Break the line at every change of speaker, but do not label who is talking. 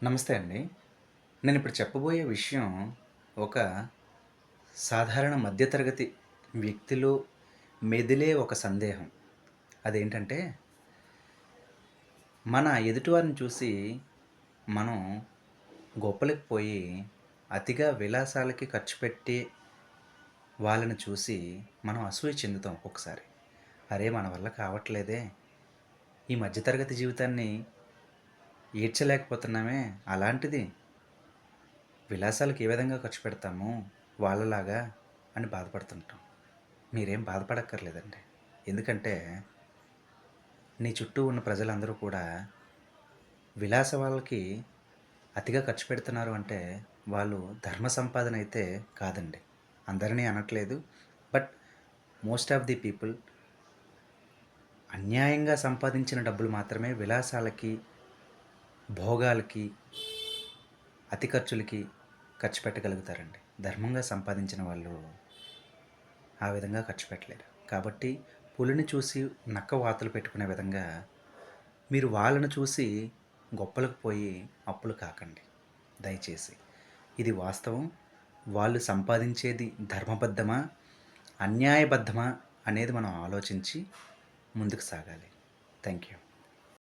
నమస్తే అండి. నేనిప్పుడు చెప్పబోయే విషయం ఒక సాధారణ మధ్య తరగతి వ్యక్తిలో మెదిలే ఒక సందేహం. అదేంటంటే, మన ఎదుటివారిని చూసి మనం గొప్పలకి పోయి అతిగా విలాసాలకి ఖర్చు పెట్టే వాళ్ళని చూసి మనం అసూయ చెందుతాం ఒక్కొక్కసారి. అరే! మన వల్ల కావట్లేదే! ఈ మధ్య తరగతి జీవితాన్ని ఈడ్చలేకపోతున్నామే! అలాంటిది విలాసాలకు ఏ విధంగా ఖర్చు పెడతాము వాళ్ళలాగా అని బాధపడుతుంటాం. మీరేం బాధపడక్కర్లేదండి. ఎందుకంటే, నీ చుట్టూ ఉన్న ప్రజలందరూ కూడా విలాసాలకి అతిగా ఖర్చు పెడుతున్నారు అంటే, వాళ్ళు ధర్మ సంపాదన అయితే కాదండి. అందరిని అనట్లేదు. But most of the people అన్యాయంగా సంపాదించిన డబ్బులు మాత్రమే విలాసాలకి, భోగాలకి, అతి ఖర్చులకి ఖర్చు పెట్టగలుగుతారండి. ధర్మంగా సంపాదించిన వాళ్ళు ఆ విధంగా ఖర్చు పెట్టలేరు. కాబట్టి పులిని చూసి నక్క వాతలు పెట్టుకునే విధంగా మీరు వాళ్ళని చూసి గొప్పలకు పోయి అప్పులు కాకండి దయచేసి. ఇది వాస్తవం. వాళ్ళు సంపాదించేది ధర్మబద్ధమా? అన్యాయబద్ధమా? అనేది మనం ఆలోచించి ముందుకు సాగాలి. Thank you.